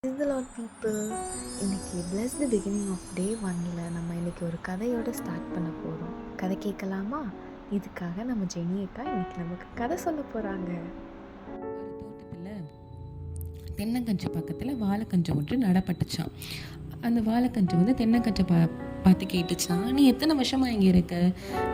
Praise the Lord people. இன்னைக்கு bless the beginning of day 1ல நம்ம இன்னைக்கு ஒரு கதையோட ஸ்டார்ட் பண்ண போகிறோம். கதை கேட்கலாமா? இதுக்காக நம்ம ஜெனி அக்கா இன்னைக்கு நமக்கு கதை சொல்ல போகிறாங்க. ஒரு தோட்டத்தில் தென்னங்கன்று பக்கத்தில் வாழைக்கன்று ஒன்று நடப்பட்டுச்சான். அந்த வாழைக்கன்று வந்து தென்னங்கன்றை பார்த்து கேட்டுச்சான், நீ எத்தனை வருஷமாக இங்கே இருக்க?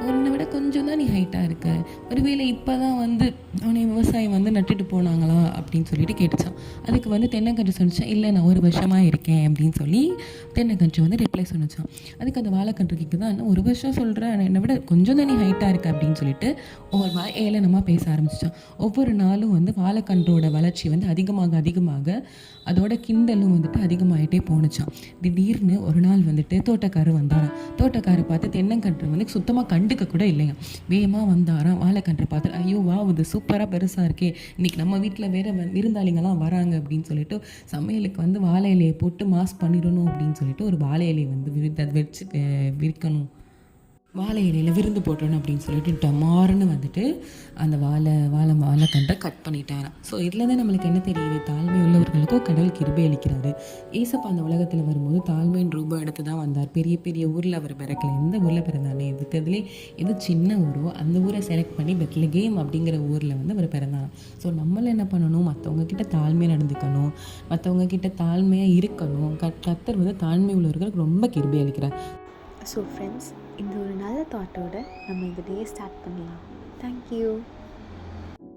உன்னை விட கொஞ்சம் தான் நீ ஹைட்டாக இருக்க. ஒருவேளை இப்போ தான் வந்து அவனை விவசாயம் வந்து நட்டுட்டு போனாங்களா அப்படின்னு சொல்லிட்டு கேட்டுச்சான். அதுக்கு வந்து தென்னங்கன்று சொன்னிச்சான், இல்லை நான் ஒரு வருஷமாக இருக்கேன் அப்படின்னு சொல்லி தென்னங்கன்று வந்து ரிப்ளை சொன்னிச்சான். அதுக்கு அந்த வாழைக்கன்று கேட்குதான், இன்னும் ஒரு வருஷம் சொல்கிறேன், என்னை விட கொஞ்சம் தான் நீ ஹைட்டாக இருக்க அப்படின்னு சொல்லிட்டு ஒவ்வொரு ஏளனமாக பேச ஆரம்பிச்சிட்டான். ஒவ்வொரு நாளும் வந்து வாழைக்கன்றோட வளர்ச்சி வந்து அதிகமாக அதோட கிண்டலும் வந்துட்டு அதிகமாகிட்டே போணுச்சான். திடீர்னு ஒரு நாள் வந்துட்டு தோட்டக்காரர் வந்தாராம். தோட்டக்காரர் பார்த்து தென்னங்கன்று வந்து சுத்தமாக கண்டுக்க கூட இல்லையா. வேகமாக வந்தாராம். வாழைக்கன்று பார்த்து, ஐயோ வா, இது சூப்பராக பெருசாக இருக்கே, இன்னைக்கு நம்ம வீட்டில் வேற விருந்தாளிங்கெல்லாம் வராங்க அப்படின்னு சொல்லிட்டு சமையலுக்கு வந்து வாழை இலையை போட்டு மாஸ் பண்ணிடணும் அப்படின்னு சொல்லிட்டு ஒரு வாழை இலையை வந்து வச்சு விற்கணும், வாழை இலையில் விருந்து போட்டணும் அப்படின்னு சொல்லிட்டு டமாருன்னு வந்துட்டு அந்த வாழைக்கன்றை கட் பண்ணிட்டாராம். ஸோ இதில் தான் நம்மளுக்கு என்ன தெரியுது, தாழ்மை உள்ளவர்களுக்கும் கடவுள் கிருபை அளிக்கிறாரு. ஏசப்பா அந்த உலகத்தில் வரும்போது தாழ்மையின் ரூபம் எடுத்து தான் வந்தார். பெரிய பெரிய ஊரில் அவர் பிறக்கல. எந்த ஊரில் பிறந்தானே, இருக்கிறதுலே எது சின்ன ஊரோ அந்த ஊரை செலக்ட் பண்ணி பெத்லகேம் அப்படிங்கிற ஊரில் வந்து அவர் பிறந்தாராம். ஸோ நம்மள என்ன பண்ணணும், மற்றவங்க கிட்ட தாழ்மையாக நடந்துக்கணும், மற்றவங்க கிட்ட தாழ்மையாக இருக்கணும். கர்த்தர் வந்து தாழ்மை உள்ளவர்களுக்கு ரொம்ப கிருபை அளிக்கிறார். ஸோ ஃப்ரெண்ட்ஸ், இந்த ஒரு நல்ல தாட்டோட நம்ம இந்த டே ஸ்டார்ட் பண்ணலாம். தேங்க்யூ.